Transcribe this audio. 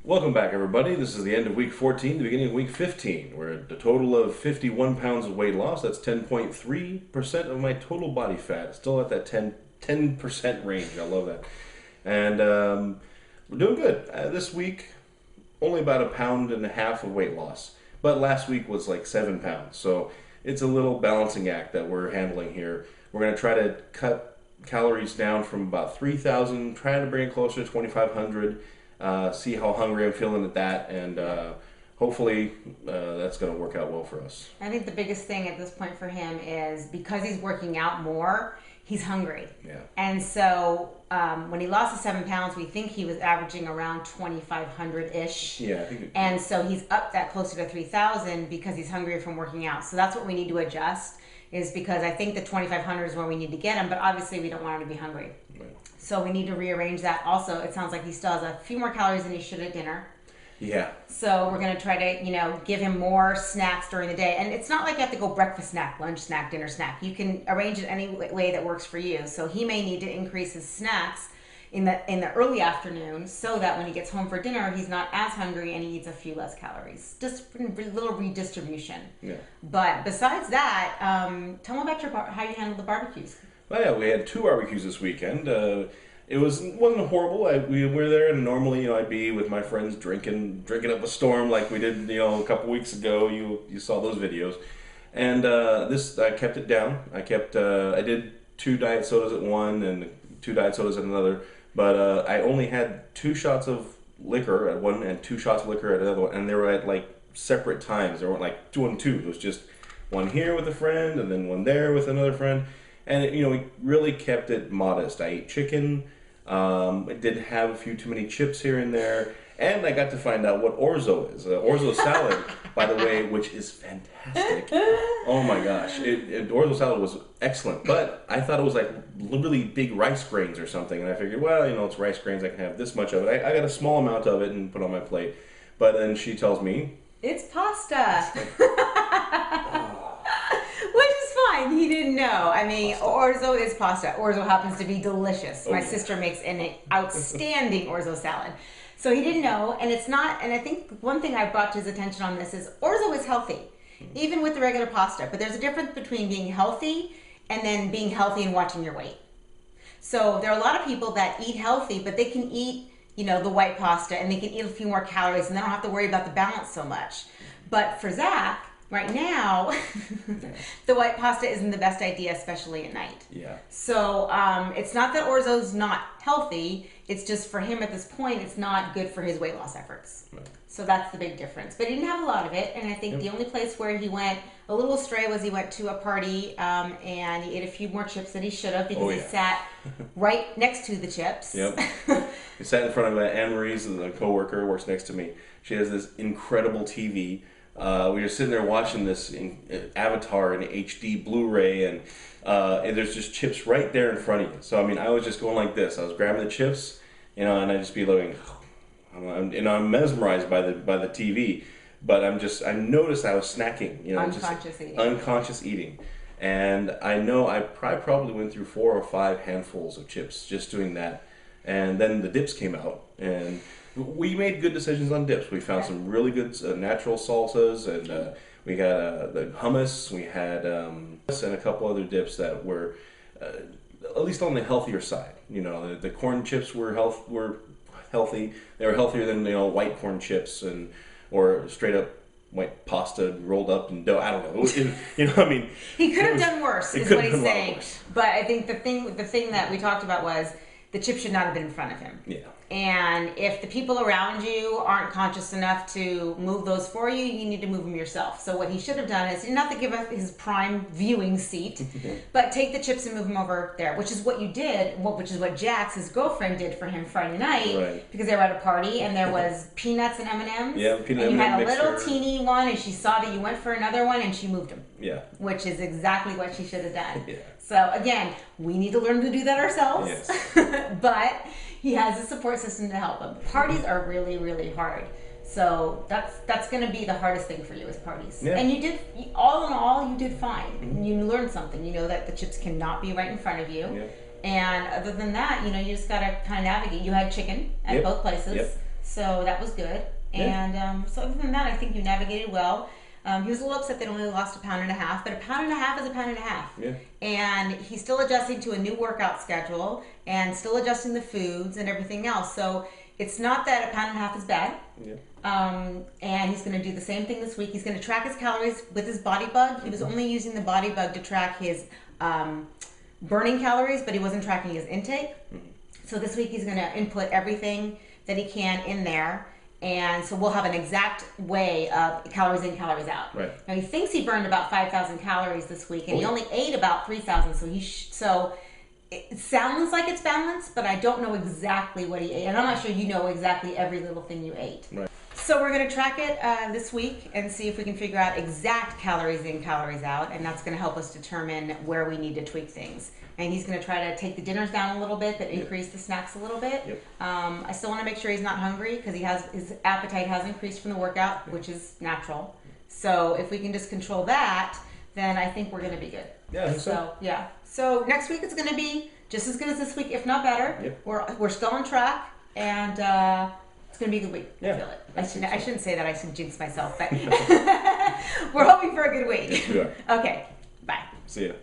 Welcome back, everybody. This is the end of week 14, the beginning of week 15. We're at a total of 51 pounds of weight loss. That's 10.3% of my total body fat. Still at that 10% range. I love that. And we're doing good. This week, only about 1.5 pounds of weight loss. But last week was like 7 pounds. So it's a little balancing act that we're handling here. We're going to try to cut calories down from about 3,000, trying to bring it closer to 2,500. See how hungry I'm feeling at that, and hopefully that's going to work out well for us. I think the biggest thing at this point for him is because he's working out more, he's hungry. Yeah. And so when he lost the 7 pounds, we think he was averaging around 2,500-ish. Yeah, I think. And so he's up that closer to 3,000 because he's hungry from working out. So that's what we need to adjust, is because I think the 2,500 is where we need to get him, but obviously we don't want him to be hungry. Right. So we need to rearrange that. Also, it sounds like he still has a few more calories than he should at dinner. Yeah. So we're going to try to, give him more snacks during the day. And it's not like you have to go breakfast snack, lunch snack, dinner snack. You can arrange it any way that works for you. So he may need to increase his snacks in the early afternoon so that when he gets home for dinner, he's not as hungry and he eats a few less calories. Just a little redistribution. Yeah. But besides that, tell me about how you handle the barbecues. Well, yeah, we had 2 barbecues this weekend. It wasn't horrible. We were there, and normally, I'd be with my friends drinking up a storm like we did, a couple weeks ago. You saw those videos, and this I kept it down. I did 2 diet sodas at one and 2 diet sodas at another, but I only had 2 shots of liquor at one and 2 shots of liquor at another one, and they were at like separate times. They weren't like 2 and 2. It was just one here with a friend and then one there with another friend. And we really kept it modest. I ate chicken. I did have a few too many chips here and there, and I got to find out what orzo is. Orzo salad, by the way, which is fantastic. Oh my gosh, orzo salad was excellent. But I thought it was like literally big rice grains or something, and I figured, well, it's rice grains. I can have this much of it. I got a small amount of it and put on my plate. But then she tells me it's pasta. Which is fine. He didn't know. I mean, orzo is pasta. Orzo happens to be delicious. My sister makes an outstanding orzo salad. So he didn't know, and it's not, and I think one thing I brought to his attention on this is orzo is healthy, even with the regular pasta. But there's a difference between being healthy and then being healthy and watching your weight. So there are a lot of people that eat healthy, but they can eat, the white pasta, and they can eat a few more calories, and they don't have to worry about the balance so much. But for Zach, right now, the white pasta isn't the best idea, especially at night. Yeah. So it's not that orzo's not healthy. It's just for him at this point, it's not good for his weight loss efforts. Right. So that's the big difference. But he didn't have a lot of it. And I think the only place where he went a little astray was he went to a party and he ate a few more chips than he should have because he sat right next to the chips. Yep. He sat in front of Anne Marie's, the coworker who works next to me. She has this incredible TV. We were sitting there watching this in Avatar in HD Blu-ray, and there's just chips right there in front of you. So I was just going like this. I was grabbing the chips, and I'd just be like, I'm mesmerized by the TV, but I noticed I was snacking, unconscious eating, and I know I probably went through 4 or 5 handfuls of chips just doing that, and then the dips came out, and we made good decisions on dips. We found some really good natural salsas, and we got the hummus. We had and a couple other dips that were at least on the healthier side. The corn chips were healthy. They were healthier than white corn chips or straight up white pasta rolled up in dough. I don't know. He could have done worse, is what he's saying. But I think the thing that we talked about was the chip should not have been in front of him. Yeah. And if the people around you aren't conscious enough to move those for you, you need to move them yourself. So what he should have done is not to give up his prime viewing seat, but take the chips and move them over there, which is what you did, which is what Jax, his girlfriend, did for him Friday night, because they were at a party and there was peanuts and M&Ms. Yeah, peanut and you had a mixture. little teeny one, and she saw that you went for another one, and she moved them. Yeah. Which is exactly what she should have done. Yeah. So again, we need to learn to do that ourselves. Yes. But he has a support system to help him. Parties are really, really hard. So that's going to be the hardest thing for you is parties. Yeah. And all in all, you did fine. Mm-hmm. You learned something. You know that the chips cannot be right in front of you. Yeah. And other than that, you just got to kind of navigate. You had chicken at both places. Yep. So that was good. And so other than that, I think you navigated well. He was a little upset that only lost 1.5 pounds, but 1.5 pounds is 1.5 pounds. Yeah. And he's still adjusting to a new workout schedule and still adjusting the foods and everything else. So it's not that 1.5 pounds is bad. Yeah. And he's going to do the same thing this week. He's going to track his calories with his Body Bug. He was only using the Body Bug to track his burning calories, but he wasn't tracking his intake. So this week he's going to input everything that he can in there. And so we'll have an exact way of calories in, calories out. Right. Now he thinks he burned about 5,000 calories this week, and he only ate about 3,000. So it sounds like it's balanced, but I don't know exactly what he ate, and I'm not sure you know exactly every little thing you ate. Right. So we're going to track it this week and see if we can figure out exact calories in, calories out, and that's going to help us determine where we need to tweak things. And he's going to try to take the dinners down a little bit, but increase the snacks a little bit. Yep. I still want to make sure he's not hungry because his appetite has increased from the workout, which is natural. So if we can just control that, then I think we're going to be good. Yeah, I think so. Yeah. So next week it's going to be just as good as this week, if not better. Yep. We're still on track, and it's going to be a good week. Yeah, I feel it. I shouldn't say that. I should jinx myself, but we're hoping for a good week. Yes, we are. Okay. Bye. See ya.